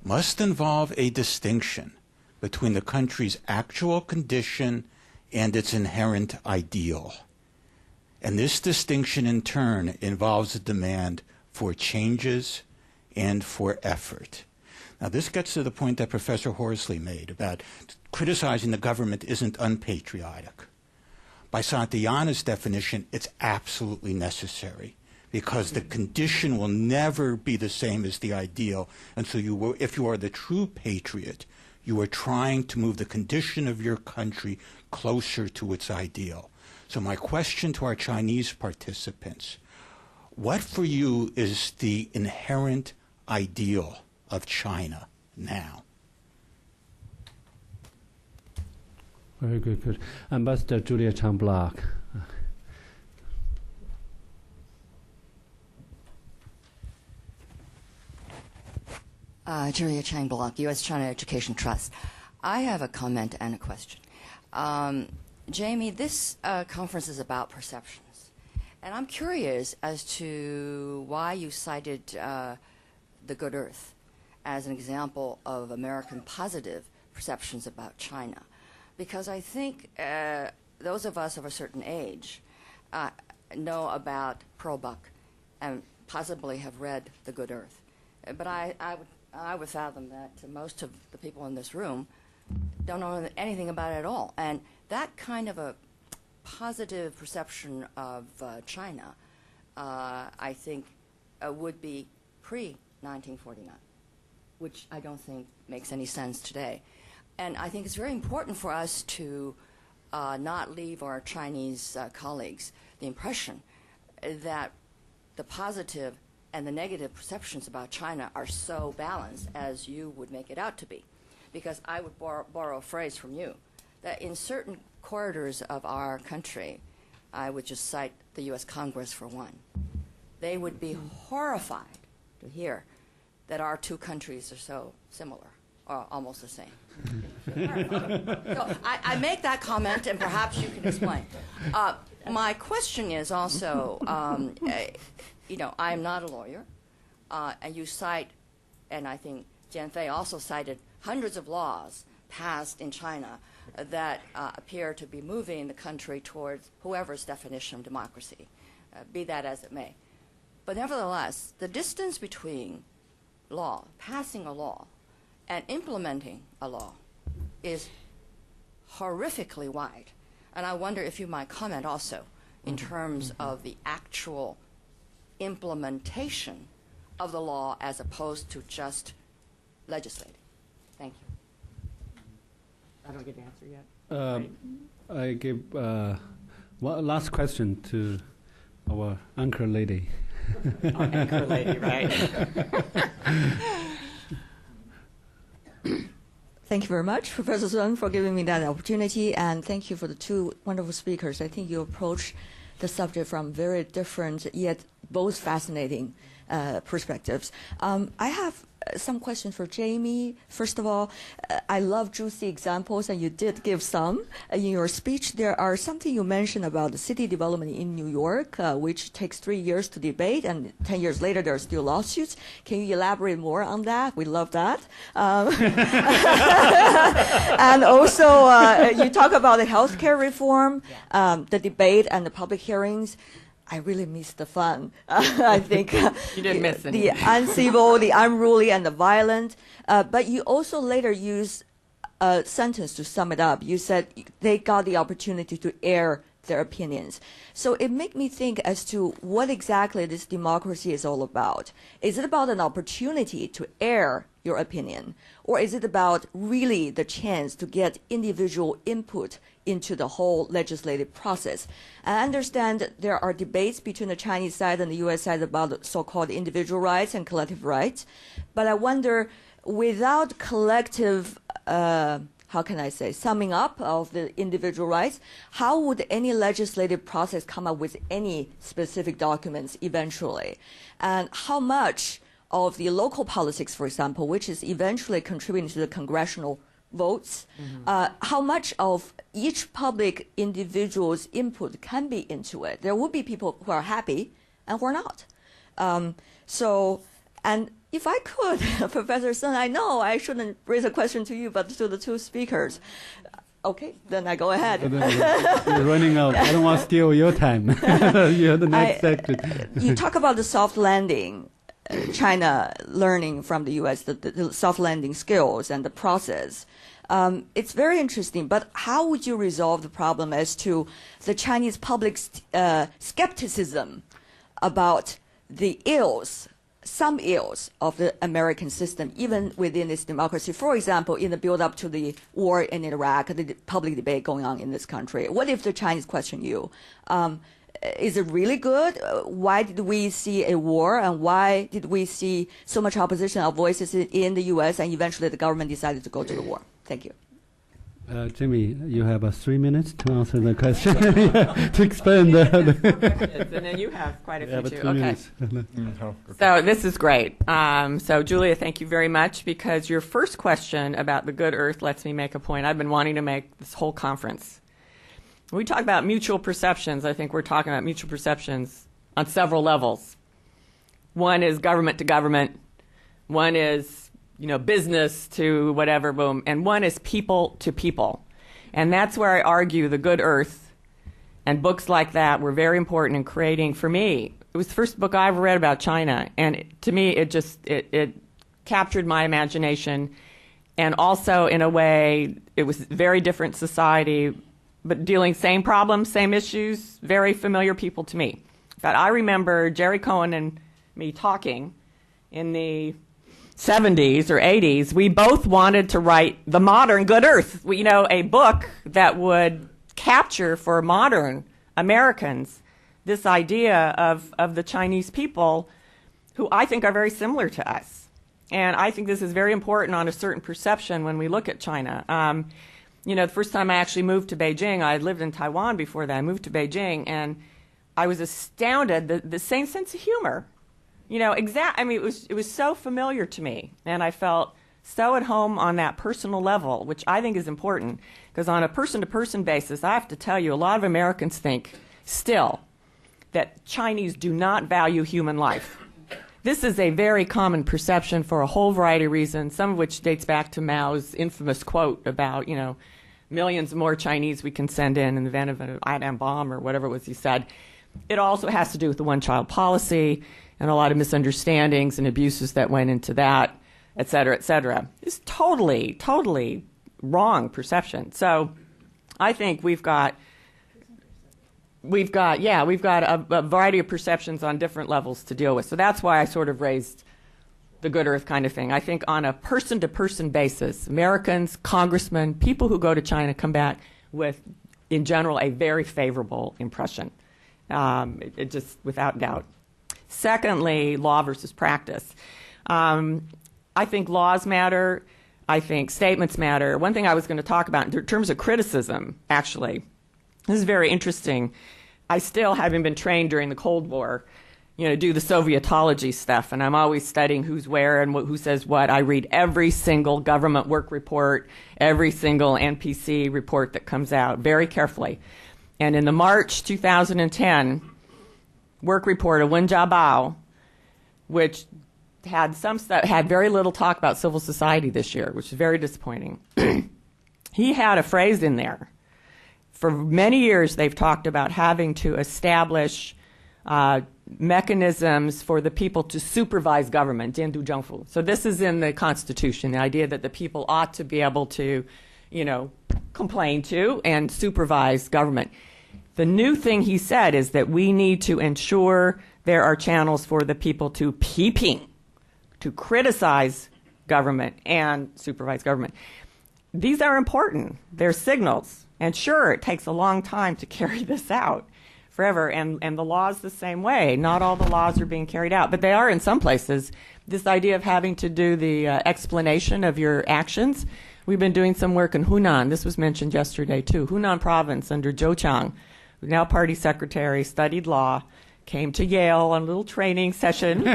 must involve a distinction between the country's actual condition and its inherent ideal. And this distinction, in turn, involves a demand for changes and for effort. Now, this gets to the point that Professor Horsley made about criticizing the government isn't unpatriotic. By Santayana's definition, it's absolutely necessary, because the condition will never be the same as the ideal. And so if you are the true patriot, you are trying to move the condition of your country closer to its ideal. So my question to our Chinese participants, what for you is the inherent ideal of China now? Very good, good. Ambassador Julia Chang-Block. Julia Chang-Block, U.S.-China Education Trust. I have a comment and a question. Jamie, this conference is about perceptions. And I'm curious as to why you cited the Good Earth as an example of American positive perceptions about China. Because I think those of us of a certain age know about Pearl Buck and possibly have read The Good Earth. But I would fathom that most of the people in this room don't know anything about it at all. And that kind of a positive perception of China, I think, would be pre-1949, which I don't think makes any sense today. And I think it's very important for us to not leave our Chinese colleagues the impression that the positive and the negative perceptions about China are so balanced as you would make it out to be. Because I would borrow a phrase from you, that in certain corridors of our country, I would just cite the U.S. Congress for one, they would be horrified to hear that our two countries are so similar, or almost the same. So I make that comment, and perhaps you can explain. My question is also, you know, I am not a lawyer, and you cite, and I think Jian Fei also cited hundreds of laws passed in China that appear to be moving the country towards whoever's definition of democracy, be that as it may. But nevertheless, the distance between law, passing a law, and implementing a law is horrifically wide. And I wonder if you might comment also in terms of the actual implementation of the law as opposed to just legislating. Thank you. I don't get an answer yet. I give one last question to our anchor lady. Our anchor lady, right? Thank you very much, Professor Sun, for giving me that opportunity, and thank you for the two wonderful speakers. I think you approach the subject from very different yet both fascinating perspectives. I have some questions for Jamie. First of all, I love juicy examples, and you did give some in your speech. There are something you mentioned about the city development in New York, which takes 3 years to debate, and 10 years later there are still lawsuits. Can you elaborate more on that? We love that. And also, you talk about the healthcare reform, the debate, and the public hearings. I really missed the fun. I think you didn't miss any. The uncivil, the unruly, and the violent. But you also later used a sentence to sum it up. You said they got the opportunity to air their opinions. So it made me think as to what exactly this democracy is all about. Is it about an opportunity to air your opinion, or is it about really the chance to get individual input into the whole legislative process? I understand there are debates between the Chinese side and the U.S. side about so-called individual rights and collective rights, but I wonder, without collective, how can I say, summing up of the individual rights, how would any legislative process come up with any specific documents eventually? And how much of the local politics, for example, which is eventually contributing to the congressional votes, how much of each public individual's input can be into it? There will be people who are happy and who are not. So And if I could, Professor Sun, I know I shouldn't raise a question to you, but to the two speakers. Okay, then I go ahead. You're running out. I don't want to steal your time. You have the next section. You talk about the soft landing, China learning from the U.S. the soft landing skills and the process. It's very interesting, but how would you resolve the problem as to the Chinese public skepticism about the ills, some ills of the American system, even within this democracy? For example, in the build-up to the war in Iraq, the public debate going on in this country. What if the Chinese question you? Is it really good? Why did we see a war, and why did we see so much opposition of voices in the U.S., and eventually the government decided to go to the war? Thank you. Jimmy, you have 3 minutes to answer the question, to expand the and then you have quite a few, too. 2 Okay. minutes. So this is great. So Julia, thank you very much, because your first question about the good earth lets me make a point I've been wanting to make this whole conference. When we talk about mutual perceptions, I think we're talking about mutual perceptions on several levels. One is government to government. One is, business to whatever, boom. And one is people to people. And that's where I argue the good earth and books like that were very important in creating, for me, it was the first book I ever read about China. And to me, it captured my imagination. And also, in a way, it was a very different society, but dealing same problems, same issues, very familiar people to me. In fact, I remember Jerry Cohen and me talking in the 70s or 80s. We both wanted to write The Modern Good Earth, a book that would capture for modern Americans this idea of the Chinese people, who I think are very similar to us. And I think this is very important on a certain perception when we look at China. The first time I actually moved to Beijing, I had lived in Taiwan before that. I moved to Beijing, and I was astounded, the same sense of humor. It was so familiar to me, and I felt so at home on that personal level, which I think is important, because on a person-to-person basis, I have to tell you, a lot of Americans think still that Chinese do not value human life. This is a very common perception for a whole variety of reasons, some of which dates back to Mao's infamous quote about, millions more Chinese we can send in the event of an atom bomb or whatever it was he said. It also has to do with the one-child policy and a lot of misunderstandings and abuses that went into that, et cetera, et cetera. It's totally, totally wrong perception. So I think we've got a variety of perceptions on different levels to deal with. So that's why I sort of raised the good earth kind of thing. I think on a person-to-person basis, Americans, congressmen, people who go to China come back with, in general, a very favorable impression, it just without doubt. Secondly, law versus practice. I think laws matter. I think statements matter. One thing I was going to talk about in terms of criticism, actually, this is very interesting. I still, having been trained during the Cold War, do the Sovietology stuff, and I'm always studying who's where and who says what. I read every single government work report, every single NPC report that comes out very carefully. And in the March 2010 work report of Wen Jiabao, which had had very little talk about civil society this year, which is very disappointing. He had a phrase in there. For many years, they've talked about having to establish mechanisms for the people to supervise government, 监督政府. So this is in the Constitution, the idea that the people ought to be able to, complain to and supervise government. The new thing he said is that we need to ensure there are channels for the people to 批评, to criticize government and supervise government. These are important. They're signals. And sure, it takes a long time to carry this out. Forever, and the law's the same way. Not all the laws are being carried out, but they are in some places. This idea of having to do the explanation of your actions. We've been doing some work in Hunan. This was mentioned yesterday, too. Hunan province under Zhou Qiang, now party secretary, studied law, came to Yale on a little training session.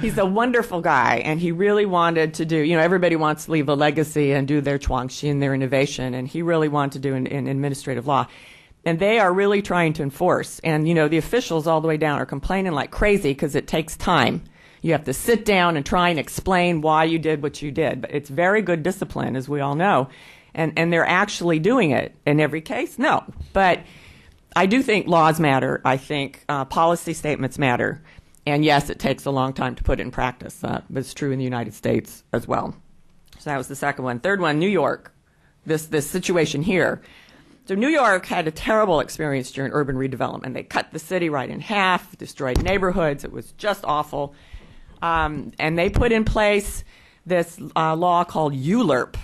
He's a wonderful guy, and he really wanted to do, everybody wants to leave a legacy and do their chuangxi and their innovation, and he really wanted to do an administrative law. And they are really trying to enforce. And, the officials all the way down are complaining like crazy because it takes time. You have to sit down and try and explain why you did what you did. But it's very good discipline, as we all know. And they're actually doing it in every case? No. But I do think laws matter. I think policy statements matter. And yes, it takes a long time to put it in practice. But it's true in the United States as well. So that was the second one. Third one, New York. This situation here. So New York had a terrible experience during urban redevelopment. They cut the city right in half, destroyed neighborhoods. It was just awful. And they put in place this law called ULURP,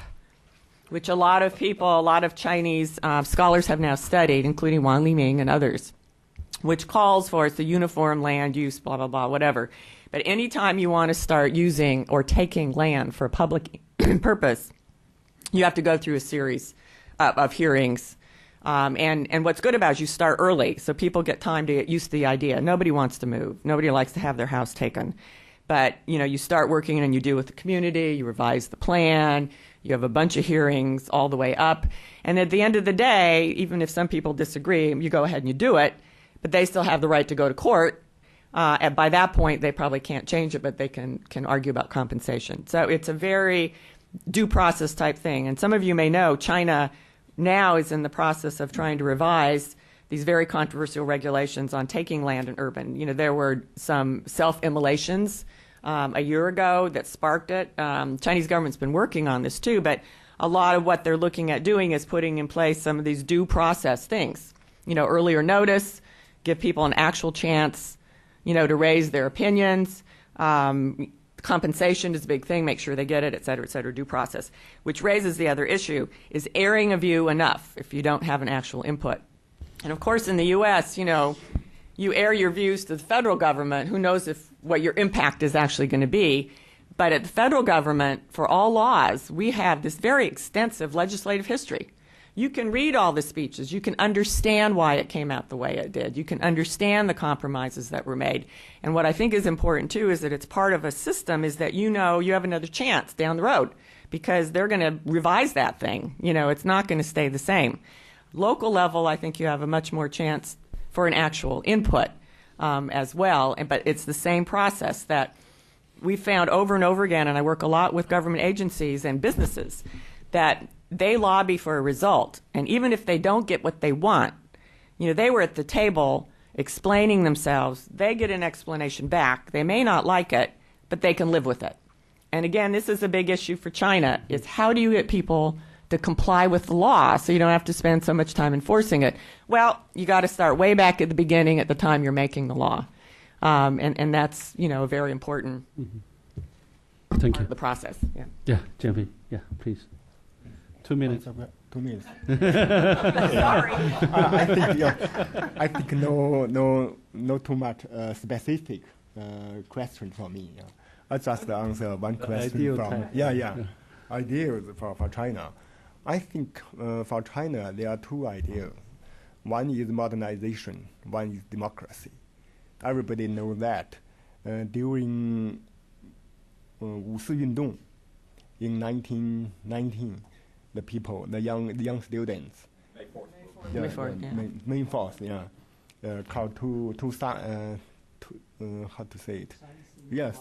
which a lot of Chinese scholars have now studied, including Wang Liming and others, which calls for it's the uniform land use, blah, blah, blah, whatever. But anytime you want to start using or taking land for a public purpose, you have to go through a series of hearings. And what's good about it is you start early, so people get time to get used to the idea. Nobody wants to move. Nobody likes to have their house taken. But, you start working and you deal with the community, you revise the plan, you have a bunch of hearings all the way up. And at the end of the day, even if some people disagree, you go ahead and you do it, but they still have the right to go to court. And by that point, they probably can't change it, but they can argue about compensation. So it's a very due process type thing. And some of you may know China now is in the process of trying to revise these very controversial regulations on taking land in urban. There were some self-immolations a year ago that sparked it. Chinese government's been working on this too, but a lot of what they're looking at doing is putting in place some of these due process things. Earlier notice, give people an actual chance, to raise their opinions. Compensation is a big thing, make sure they get it, et cetera, due process. Which raises the other issue, is airing a view enough if you don't have an actual input? And of course in the U.S., you air your views to the federal government, who knows what your impact is actually going to be. But at the federal government, for all laws, we have this very extensive legislative history. You can read all the speeches. You can understand why it came out the way it did. You can understand the compromises that were made. And what I think is important, too, is that it's part of a system is that you have another chance down the road because they're going to revise that thing. It's not going to stay the same. Local level, I think you have a much more chance for an actual input as well. But it's the same process that we found over and over again, and I work a lot with government agencies and businesses, that they lobby for a result, and even if they don't get what they want, they were at the table explaining themselves, they get an explanation back. They may not like it, but they can live with it. And again, this is a big issue for China, is how do you get people to comply with the law so you don't have to spend so much time enforcing it? Well, you got to start way back at the beginning at the time you're making the law. And that's, a very important Thank you. The process. Yeah. Yeah, Jamie. Yeah, please. 2 minutes. 2 minutes. Sorry. I think no too much specific question for me. Yeah. I just answer one question Ideal from type. ideas for China. I think for China there are two ideas. One is modernization. One is democracy. Everybody knows that during 五四运动 in 1919. The people, the young students, May 4th, called to how to say it? Yeah,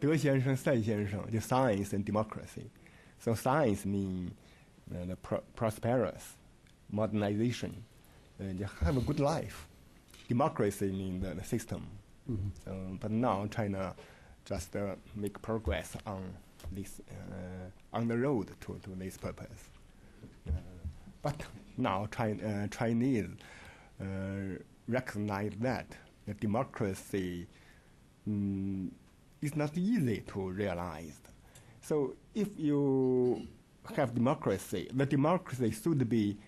德先生、赛先生, the science and democracy. So science means the prosperous, modernization, and have a good life. Democracy means the system. But now China just make progress on this on the road to this purpose. But now Chinese recognize that the democracy is not easy to realize. So if you have democracy, the democracy should be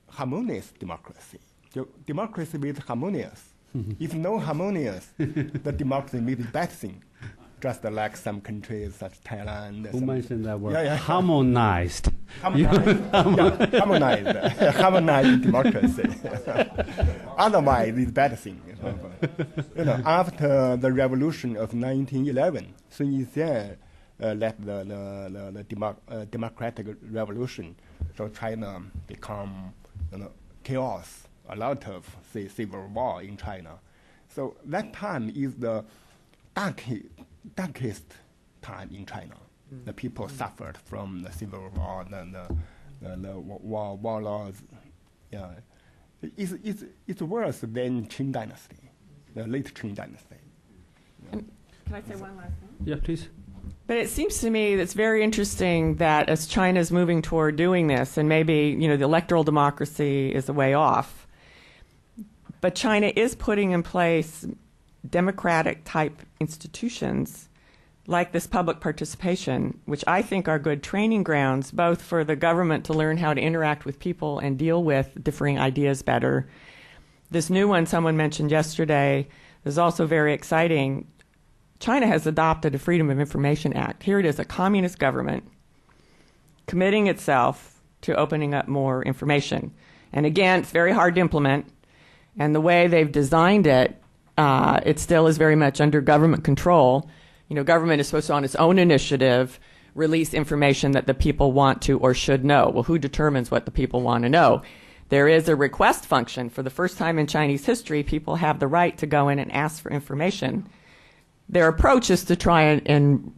harmonious democracy. Democracy with harmonious. If no harmonious, the democracy means bad thing. Just like some countries such as Thailand. Who mentioned that word? Harmonized. Harmonized democracy. Otherwise, it's bad thing. After the revolution of 1911, Sun Yat-sen led the democratic revolution. So China become chaos, a lot of, say, civil war in China. So that time is the darkest time in China. The people suffered from the civil war and the warlords. Yeah, it's worse than Qing Dynasty, the late Qing Dynasty. Can I say one last thing? Yeah, please. But it seems to me that's very interesting that as China's moving toward doing this, and maybe, the electoral democracy is a way off, but China is putting in place democratic type institutions like this public participation, which I think are good training grounds, both for the government to learn how to interact with people and deal with differing ideas better. This new one someone mentioned yesterday is also very exciting. China has adopted a Freedom of Information Act. Here it is, a communist government committing itself to opening up more information. And again, it's very hard to implement. And the way they've designed it, it still is very much under government control. Government is supposed to, on its own initiative, release information that the people want to or should know. Well, who determines what the people want to know? There is a request function. For the first time in Chinese history, people have the right to go in and ask for information. Their approach is to try and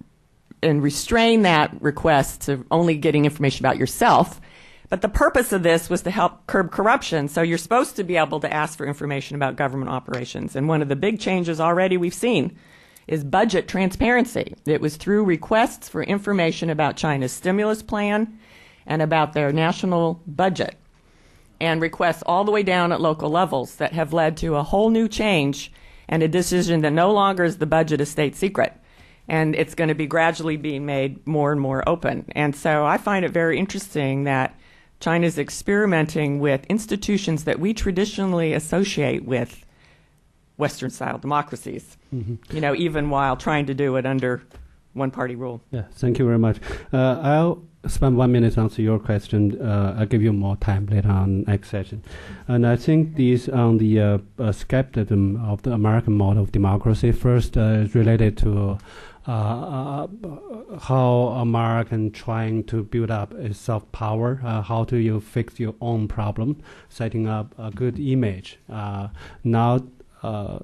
restrain that request to only getting information about yourself. But the purpose of this was to help curb corruption. So you're supposed to be able to ask for information about government operations. And one of the big changes already we've seen is budget transparency. It was through requests for information about China's stimulus plan and about their national budget, and requests all the way down at local levels that have led to a whole new change and a decision that no longer is the budget a state secret. And it's going to be gradually being made more and more open. And so I find it very interesting that China's experimenting with institutions that we traditionally associate with Western-style democracies, even while trying to do it under one-party rule. Yeah, thank you very much. I'll spend 1 minute to answer your question. I'll give you more time later on next session. And I think these on the skepticism of the American model of democracy first is related to how American trying to build up a soft power. How do you fix your own problem? Setting up a good image. Now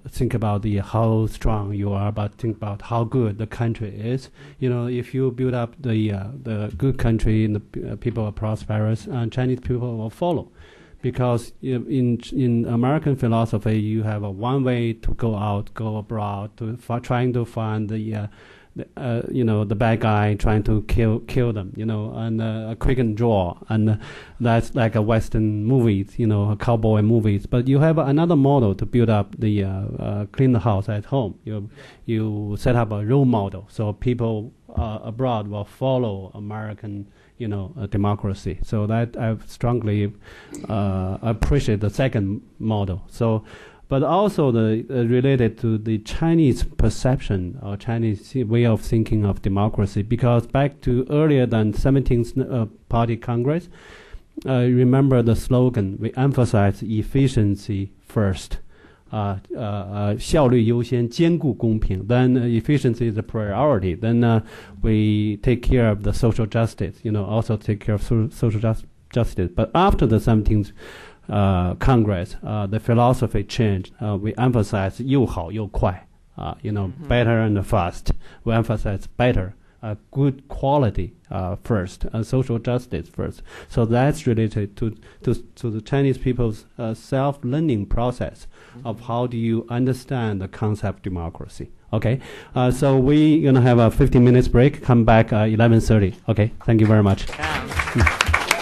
think about how strong you are, but think about how good the country is. If you build up the good country and the people are prosperous, Chinese people will follow. Because in American philosophy, you have one way to go abroad, trying to find the bad guy, trying to kill them, and a quick and draw, and that's like a Western movies, cowboy movies. But you have another model to build up the clean the house at home. You set up a role model, so people abroad will follow American, democracy. So that I strongly appreciate the second model. So. But also related to the Chinese perception or Chinese way of thinking of democracy, because back to earlier than 17th Party Congress, remember the slogan, we emphasize efficiency first, 效率优先，兼顾公平. Then efficiency is a priority. Then we take care of the social justice, also take care of social justice. But after the 17th Congress, the philosophy changed. We emphasize 又好又快, better and fast. We emphasize better, good quality first, and social justice first. So that's related to the Chinese people's self-learning process of how do you understand the concept of democracy. Okay, so we're gonna have a 15 minutes break. Come back 11:30. Okay, thank you very much. Yeah.